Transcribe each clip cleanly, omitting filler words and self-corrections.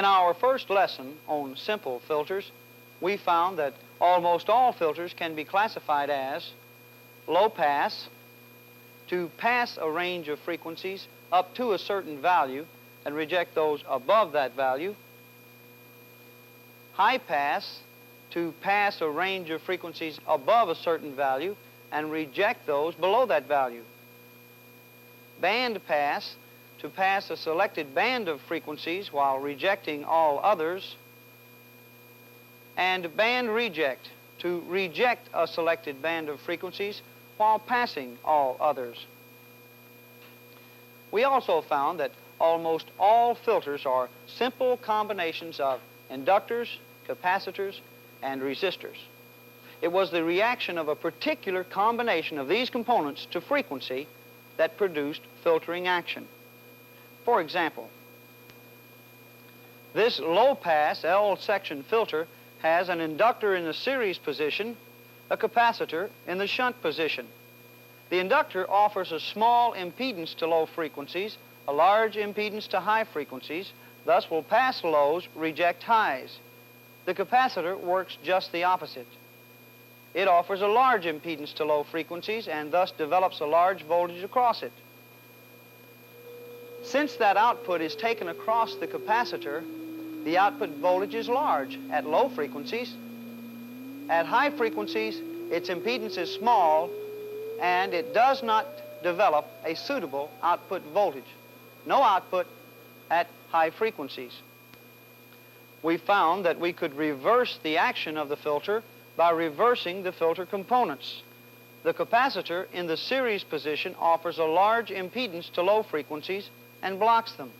In our first lesson on simple filters, we found that almost all filters can be classified as low pass, to pass a range of frequencies up to a certain value and reject those above that value; high pass, to pass a range of frequencies above a certain value and reject those below that value; band pass, to pass a selected band of frequencies while rejecting all others; and band reject, to reject a selected band of frequencies while passing all others. We also found that almost all filters are simple combinations of inductors, capacitors, and resistors. It was the reaction of a particular combination of these components to frequency that produced filtering action. For example, this low-pass L-section filter has an inductor in the series position, a capacitor in the shunt position. The inductor offers a small impedance to low frequencies, a large impedance to high frequencies, thus will pass lows, reject highs. The capacitor works just the opposite. It offers a large impedance to low frequencies and thus develops a large voltage across it. Since that output is taken across the capacitor, the output voltage is large at low frequencies. At high frequencies, its impedance is small and it does not develop a suitable output voltage. No output at high frequencies. We found that we could reverse the action of the filter by reversing the filter components. The capacitor in the series position offers a large impedance to low frequencies and blocks them,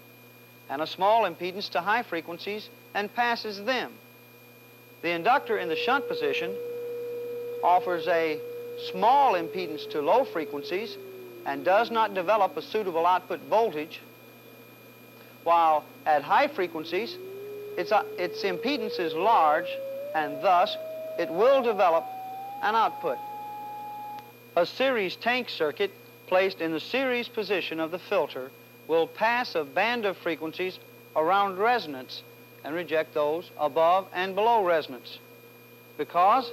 and a small impedance to high frequencies and passes them. The inductor in the shunt position offers a small impedance to low frequencies and does not develop a suitable output voltage, while at high frequencies its impedance is large and thus it will develop an output. A series tank circuit placed in the series position of the filter will pass a band of frequencies around resonance and reject those above and below resonance, because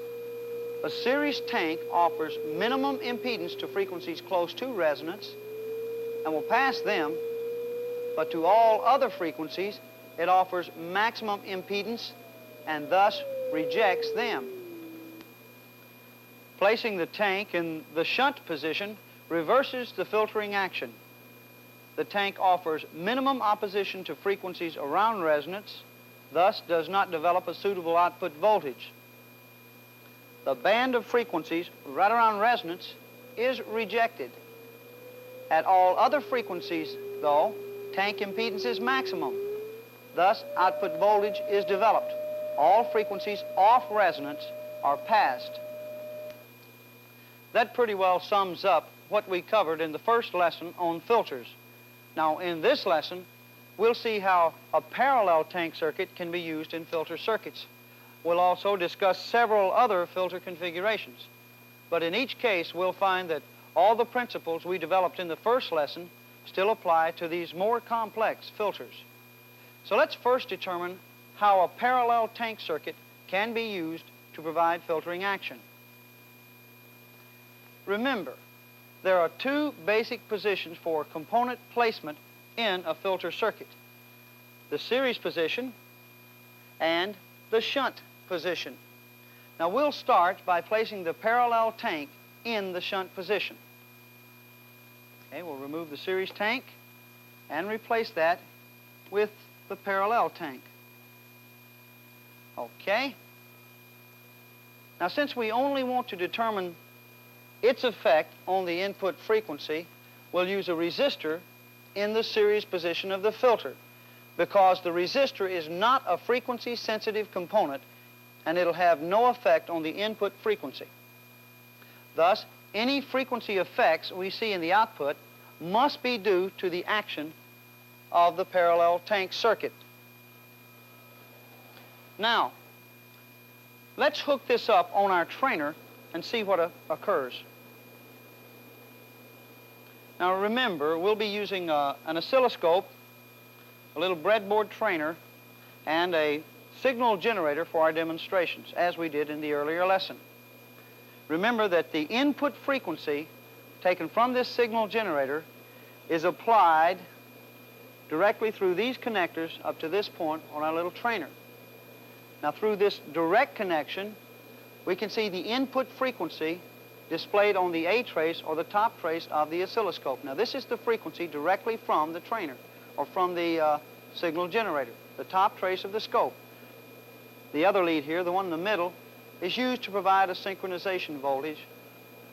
a series tank offers minimum impedance to frequencies close to resonance and will pass them, but to all other frequencies it offers maximum impedance and thus rejects them. Placing the tank in the shunt position reverses the filtering action. The tank offers minimum opposition to frequencies around resonance, thus does not develop a suitable output voltage. The band of frequencies right around resonance is rejected. At all other frequencies, though, tank impedance is maximum. Thus, output voltage is developed. All frequencies off resonance are passed. That pretty well sums up what we covered in the first lesson on filters. Now, in this lesson, we'll see how a parallel tank circuit can be used in filter circuits. We'll also discuss several other filter configurations. But in each case, we'll find that all the principles we developed in the first lesson still apply to these more complex filters. So let's first determine how a parallel tank circuit can be used to provide filtering action. Remember, there are two basic positions for component placement in a filter circuit: the series position and the shunt position. Now we'll start by placing the parallel tank in the shunt position. Okay, we'll remove the series tank and replace that with the parallel tank. Okay. Now, since we only want to determine its effect on the input frequency, we'll use a resistor in the series position of the filter, because the resistor is not a frequency-sensitive component and it'll have no effect on the input frequency. Thus, any frequency effects we see in the output must be due to the action of the parallel tank circuit. Now, let's hook this up on our trainer and see what occurs. Now remember, we'll be using an oscilloscope, a little breadboard trainer, and a signal generator for our demonstrations, as we did in the earlier lesson. Remember that the input frequency taken from this signal generator is applied directly through these connectors up to this point on our little trainer. Now, through this direct connection, we can see the input frequency displayed on the A trace or the top trace of the oscilloscope. Now, this is the frequency directly from the trainer or from the signal generator, the top trace of the scope. The other lead here, the one in the middle, is used to provide a synchronization voltage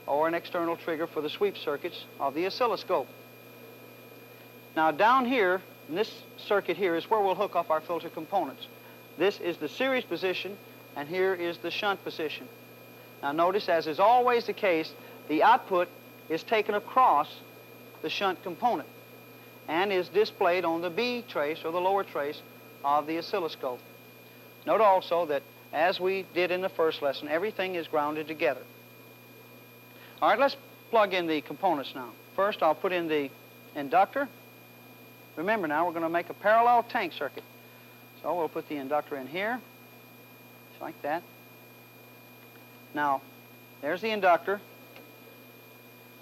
or an external trigger for the sweep circuits of the oscilloscope. Now, down here, in this circuit here, is where we'll hook up our filter components. This is the series position, and here is the shunt position. Now, notice, as is always the case, the output is taken across the shunt component and is displayed on the B trace or the lower trace of the oscilloscope. Note also that, as we did in the first lesson, everything is grounded together. All right, let's plug in the components now. First, I'll put in the inductor. Remember now, we're going to make a parallel tank circuit. So we'll put the inductor in here, just like that. Now, there's the inductor.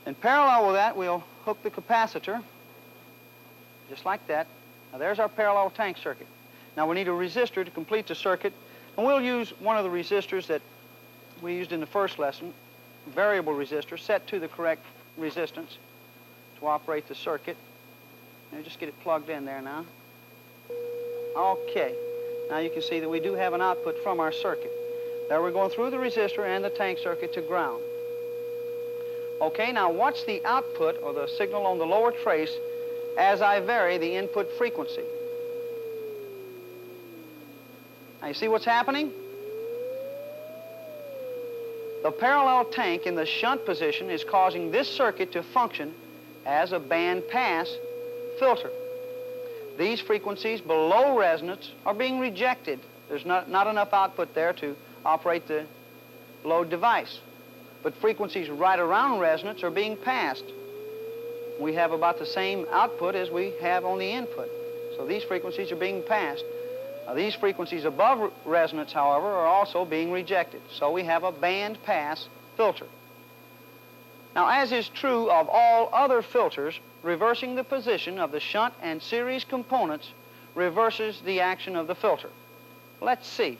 In parallel with that, we'll hook the capacitor, just like that. Now, there's our parallel tank circuit. Now, we need a resistor to complete the circuit, and we'll use one of the resistors that we used in the first lesson, variable resistor, set to the correct resistance to operate the circuit. Let me just get it plugged in there now. Okay. Now you can see that we do have an output from our circuit. There we're going through the resistor and the tank circuit to ground. Okay, now watch the output or the signal on the lower trace as I vary the input frequency. Now you see what's happening? The parallel tank in the shunt position is causing this circuit to function as a band pass filter. These frequencies below resonance are being rejected. There's not enough output there to operate the load device. But frequencies right around resonance are being passed. We have about the same output as we have on the input. So these frequencies are being passed. Now, these frequencies above resonance, however, are also being rejected. So we have a band pass filter. Now, as is true of all other filters, reversing the position of the shunt and series components reverses the action of the filter. Let's see.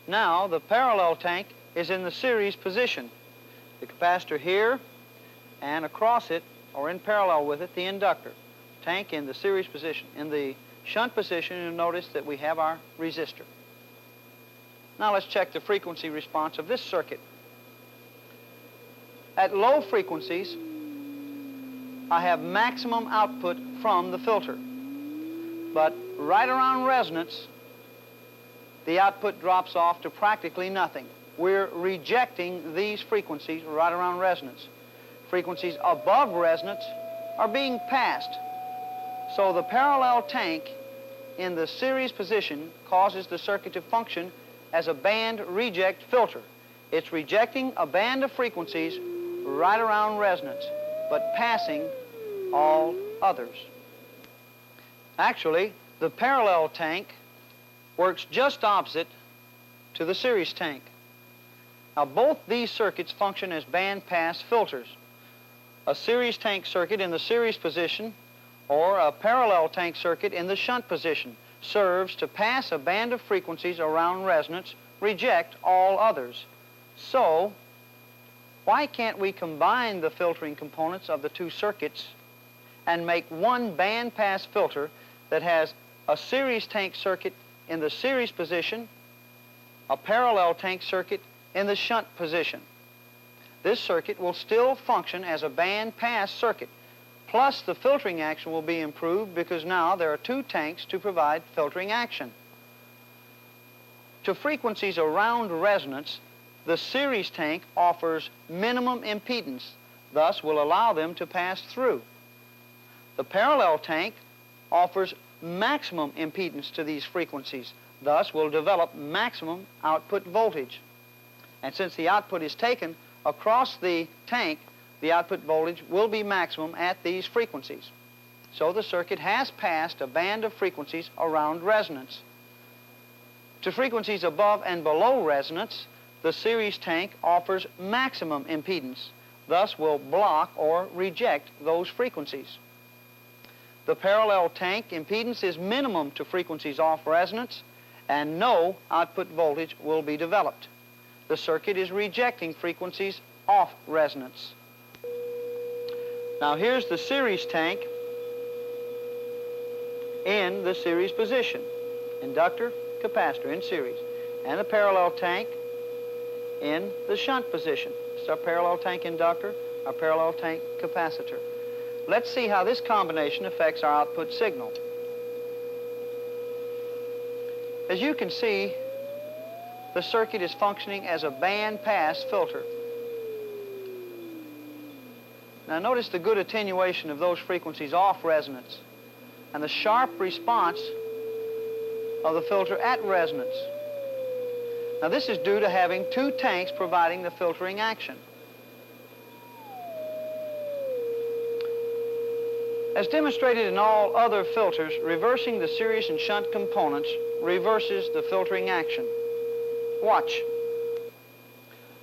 Now, the parallel tank is in the series position. The capacitor here, and across it, or in parallel with it, the inductor. Tank in the series position. In the shunt position, you'll notice that we have our resistor. Now let's check the frequency response of this circuit. At low frequencies, I have maximum output from the filter. But right around resonance, the output drops off to practically nothing. We're rejecting these frequencies right around resonance. Frequencies above resonance are being passed. So the parallel tank in the series position causes the circuit to function as a band reject filter. It's rejecting a band of frequencies right around resonance, but passing all others. Actually, the parallel tank works just opposite to the series tank. Now, both these circuits function as band pass filters. A series tank circuit in the series position or a parallel tank circuit in the shunt position serves to pass a band of frequencies around resonance, reject all others. So, why can't we combine the filtering components of the two circuits and make one band pass filter that has a series tank circuit in the series position, a parallel tank circuit in the shunt position? This circuit will still function as a band pass circuit, plus the filtering action will be improved because now there are two tanks to provide filtering action. To frequencies around resonance, the series tank offers minimum impedance, thus will allow them to pass through. The parallel tank offers maximum impedance to these frequencies, thus will develop maximum output voltage. And since the output is taken across the tank, the output voltage will be maximum at these frequencies. So the circuit has passed a band of frequencies around resonance. To frequencies above and below resonance, the series tank offers maximum impedance, thus will block or reject those frequencies. The parallel tank impedance is minimum to frequencies off resonance, and no output voltage will be developed. The circuit is rejecting frequencies off resonance. Now here's the series tank in the series position. Inductor, capacitor in series. And the parallel tank in the shunt position. It's our parallel tank inductor, our parallel tank capacitor. Let's see how this combination affects our output signal. As you can see, the circuit is functioning as a band-pass filter. Now notice the good attenuation of those frequencies off resonance and the sharp response of the filter at resonance. Now this is due to having two tanks providing the filtering action. As demonstrated in all other filters, reversing the series and shunt components reverses the filtering action. Watch.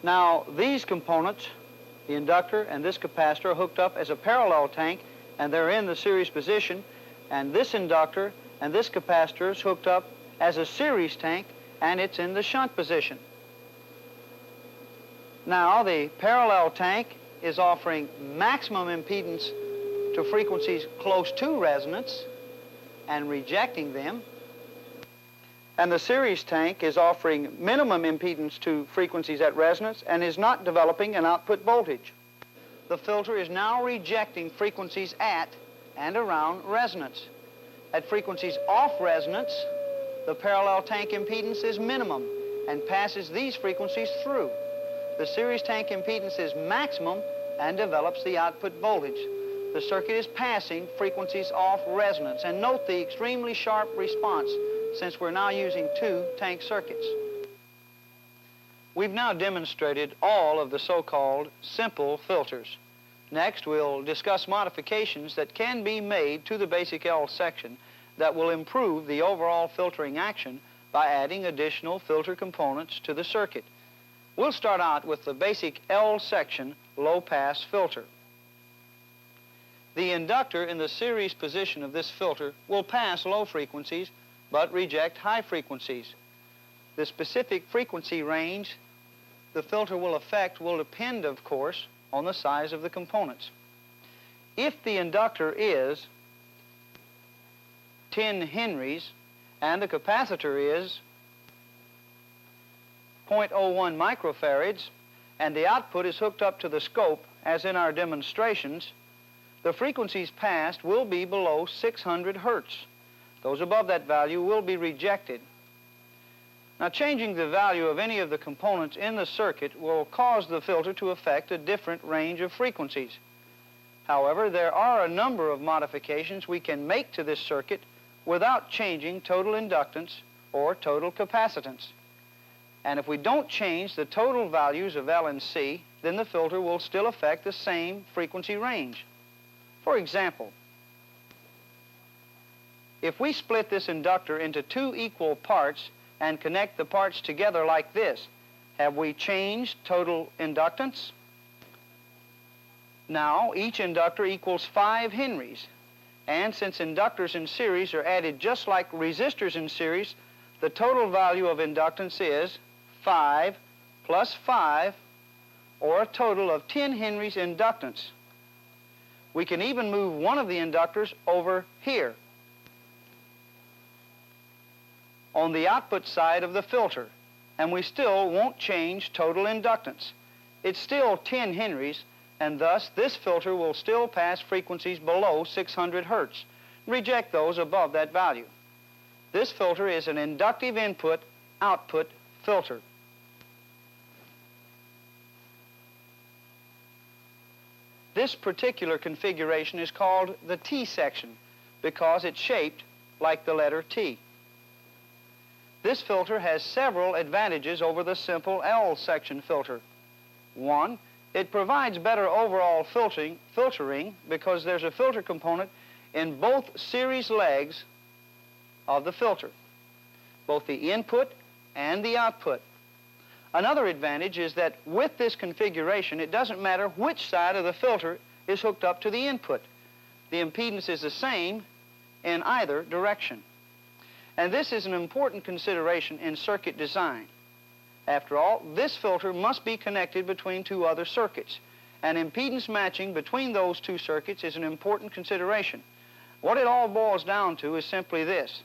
Now these components, the inductor and this capacitor, are hooked up as a parallel tank, and they're in the series position, and this inductor and this capacitor is hooked up as a series tank, and it's in the shunt position. Now the parallel tank is offering maximum impedance to frequencies close to resonance and rejecting them, and the series tank is offering minimum impedance to frequencies at resonance and is not developing an output voltage. The filter is now rejecting frequencies at and around resonance. At frequencies off resonance, the parallel tank impedance is minimum and passes these frequencies through. The series tank impedance is maximum and develops the output voltage. The circuit is passing frequencies off resonance. And note the extremely sharp response, since we're now using two tank circuits. We've now demonstrated all of the so-called simple filters. Next, we'll discuss modifications that can be made to the basic L section that will improve the overall filtering action by adding additional filter components to the circuit. We'll start out with the basic L section low-pass filter. The inductor in the series position of this filter will pass low frequencies but reject high frequencies. The specific frequency range the filter will affect will depend, of course, on the size of the components. If the inductor is 10 henries and the capacitor is 0.01 microfarads and the output is hooked up to the scope, as in our demonstrations, the frequencies passed will be below 600 hertz. Those above that value will be rejected. Now, changing the value of any of the components in the circuit will cause the filter to affect a different range of frequencies. However, there are a number of modifications we can make to this circuit without changing total inductance or total capacitance. And if we don't change the total values of L and C, then the filter will still affect the same frequency range. For example, if we split this inductor into two equal parts and connect the parts together like this, have we changed total inductance? Now, each inductor equals 5 henries. And since inductors in series are added just like resistors in series, the total value of inductance is 5 plus 5, or a total of 10 henries inductance. We can even move one of the inductors over here on the output side of the filter, and we still won't change total inductance. It's still 10 henries, and thus this filter will still pass frequencies below 600 hertz, reject those above that value. This filter is an inductive input-output filter. This particular configuration is called the T section because it's shaped like the letter T. This filter has several advantages over the simple L section filter. One, it provides better overall filtering because there's a filter component in both series legs of the filter, both the input and the output. Another advantage is that with this configuration, it doesn't matter which side of the filter is hooked up to the input. The impedance is the same in either direction. And this is an important consideration in circuit design. After all, this filter must be connected between two other circuits, and impedance matching between those two circuits is an important consideration. What it all boils down to is simply this: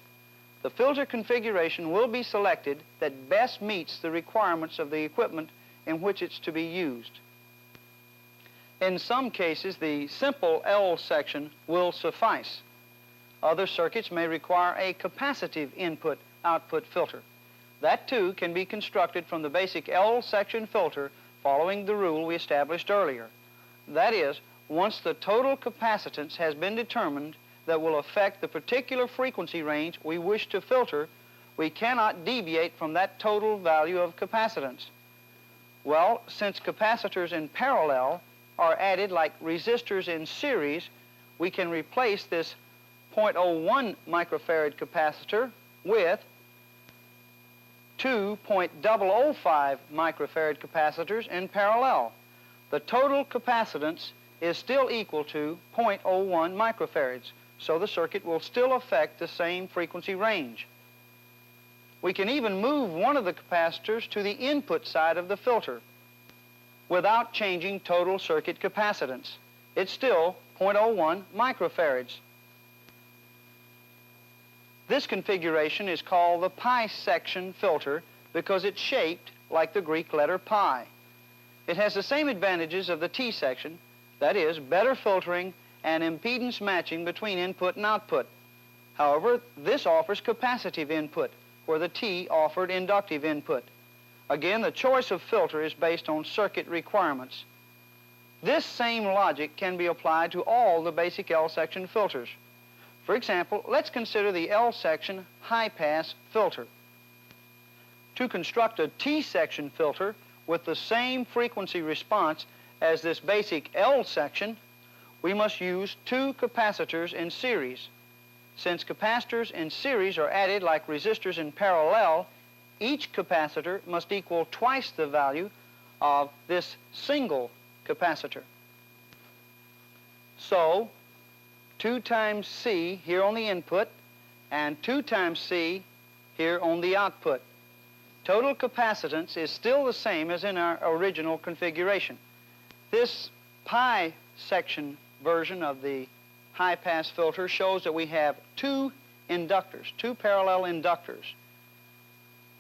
the filter configuration will be selected that best meets the requirements of the equipment in which it's to be used. In some cases, the simple L section will suffice. Other circuits may require a capacitive input-output filter. That, too, can be constructed from the basic L section filter following the rule we established earlier. That is, once the total capacitance has been determined that will affect the particular frequency range we wish to filter, we cannot deviate from that total value of capacitance. Well, since capacitors in parallel are added like resistors in series, we can replace this 0.01 microfarad capacitor with two 0.005 microfarad capacitors in parallel. The total capacitance is still equal to 0.01 microfarads, so the circuit will still affect the same frequency range. We can even move one of the capacitors to the input side of the filter without changing total circuit capacitance. It's still 0.01 microfarads. This configuration is called the pi section filter because it's shaped like the Greek letter pi. It has the same advantages of the T section, that is, better filtering and impedance matching between input and output. However, this offers capacitive input, where the T offered inductive input. Again, the choice of filter is based on circuit requirements. This same logic can be applied to all the basic L section filters. For example, let's consider the L section high-pass filter. To construct a T section filter with the same frequency response as this basic L section, we must use two capacitors in series. Since capacitors in series are added like resistors in parallel, each capacitor must equal twice the value of this single capacitor. So, 2 times C here on the input and 2 times C here on the output. Total capacitance is still the same as in our original configuration. This pi section version of the high-pass filter shows that we have two inductors, two parallel inductors.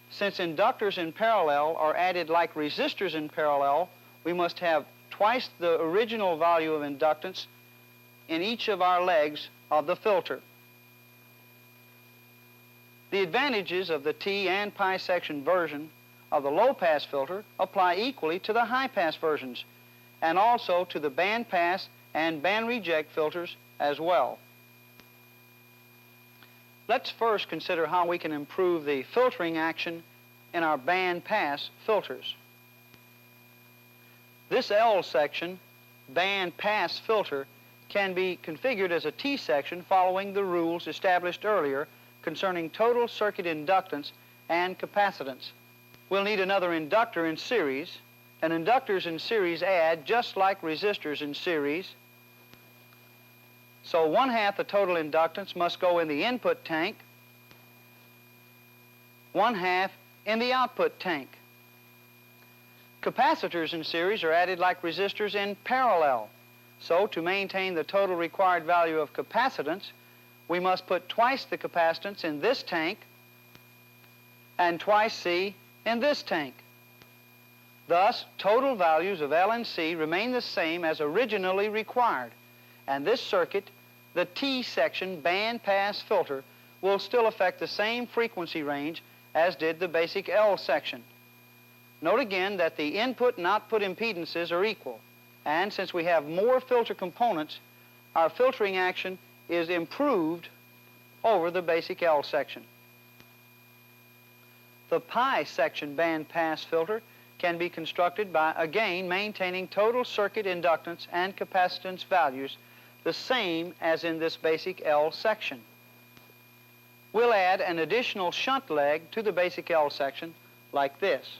Since inductors in parallel are added like resistors in parallel, we must have twice the original value of inductance in each of our legs of the filter. The advantages of the T and pi section version of the low-pass filter apply equally to the high-pass versions and also to the band-pass and band-reject filters as well. Let's first consider how we can improve the filtering action in our band-pass filters. This L section band-pass filter can be configured as a T section following the rules established earlier concerning total circuit inductance and capacitance. We'll need another inductor in series, and inductors in series add just like resistors in series. So 1/2 the total inductance must go in the input tank, 1/2 in the output tank. Capacitors in series are added like resistors in parallel. So to maintain the total required value of capacitance, we must put twice the capacitance in this tank and twice C in this tank. Thus, total values of L and C remain the same as originally required, and this circuit, the T section band-pass filter, will still affect the same frequency range as did the basic L section. Note again that the input and output impedances are equal, and since we have more filter components, our filtering action is improved over the basic L section. The pi section band-pass filter can be constructed by, again, maintaining total circuit inductance and capacitance values the same as in this basic L section. We'll add an additional shunt leg to the basic L section like this.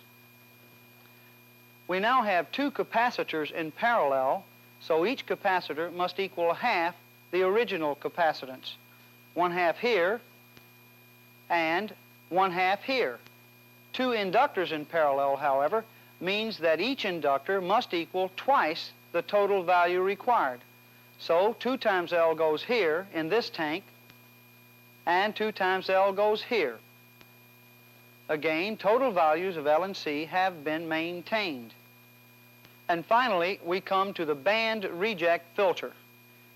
We now have two capacitors in parallel, so each capacitor must equal half the original capacitance. 1/2 here and 1/2 here. Two inductors in parallel, however, means that each inductor must equal twice the total value required. So 2 times L goes here in this tank, and 2 times L goes here. Again, total values of L and C have been maintained. And finally, we come to the band reject filter.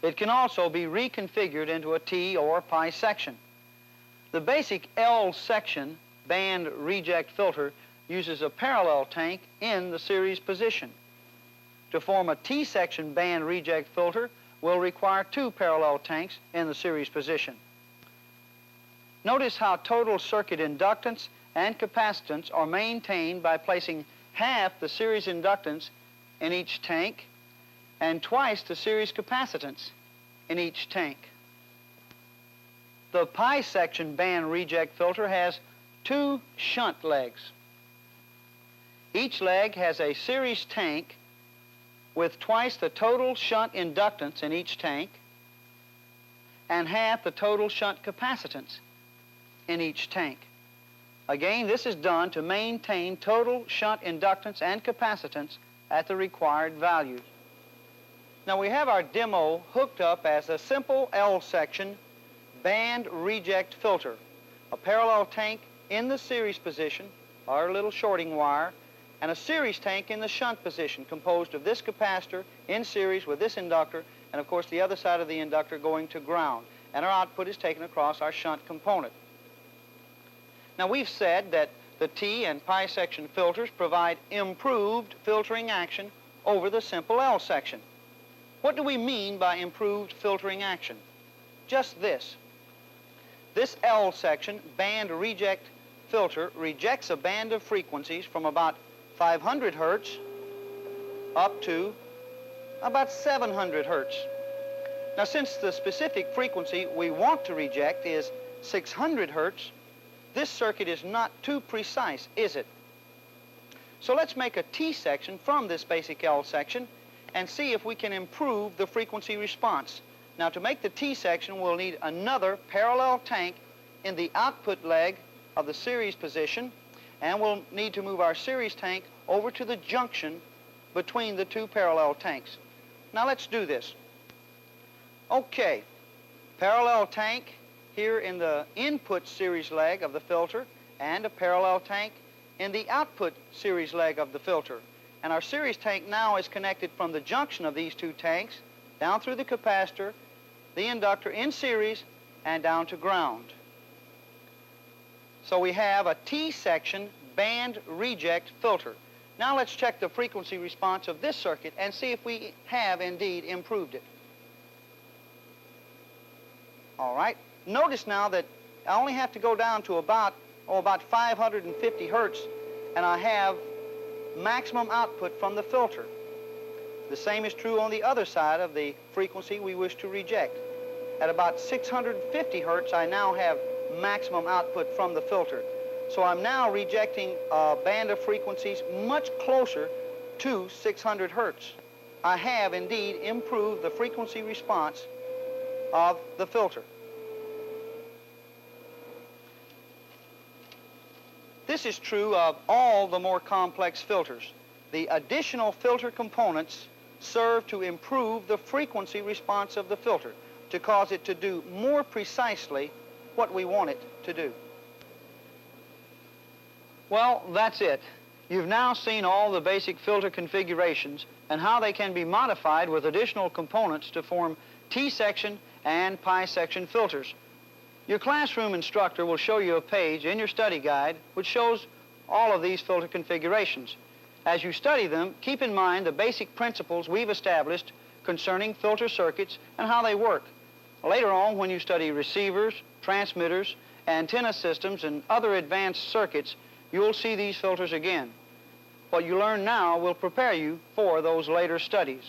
It can also be reconfigured into a T or pi section. The basic L section band reject filter uses a parallel tank in the series position. To form a T section band reject filter will require 2 parallel tanks in the series position. Notice how total circuit inductance and capacitance are maintained by placing half the series inductance in each tank and twice the series capacitance in each tank. The pi section band reject filter has 2 shunt legs. Each leg has a series tank with twice the total shunt inductance in each tank and half the total shunt capacitance in each tank. Again, this is done to maintain total shunt inductance and capacitance at the required values. Now we have our demo hooked up as a simple L section band reject filter, a parallel tank in the series position, our little shorting wire, and a series tank in the shunt position composed of this capacitor in series with this inductor, and of course the other side of the inductor going to ground, and our output is taken across our shunt component. Now we've said that the T and pi section filters provide improved filtering action over the simple L section. What do we mean by improved filtering action? Just this. This L section band reject filter rejects a band of frequencies from about 500 hertz up to about 700 hertz. Now since the specific frequency we want to reject is 600 hertz, this circuit is not too precise, is it? So let's make a T section from this basic L section and see if we can improve the frequency response. Now to make the T section, we'll need another parallel tank in the output leg of the series position, and we'll need to move our series tank over to the junction between the 2 parallel tanks. Now let's do this. Okay, parallel tank here in the input series leg of the filter and a parallel tank in the output series leg of the filter. And our series tank now is connected from the junction of these 2 tanks down through the capacitor, the inductor in series, and down to ground. So we have a T section band reject filter. Now let's check the frequency response of this circuit and see if we have indeed improved it. All right. Notice now that I only have to go down to about 550 hertz and I have maximum output from the filter. The same is true on the other side of the frequency we wish to reject. At about 650 hertz, I now have maximum output from the filter. So I'm now rejecting a band of frequencies much closer to 600 hertz. I have indeed improved the frequency response of the filter. This is true of all the more complex filters. The additional filter components serve to improve the frequency response of the filter, to cause it to do more precisely what we want it to do. Well, that's it. You've now seen all the basic filter configurations and how they can be modified with additional components to form T-section and pi-section filters. Your classroom instructor will show you a page in your study guide which shows all of these filter configurations. As you study them, keep in mind the basic principles we've established concerning filter circuits and how they work. Later on, when you study receivers, transmitters, antenna systems, and other advanced circuits, you'll see these filters again. What you learn now will prepare you for those later studies.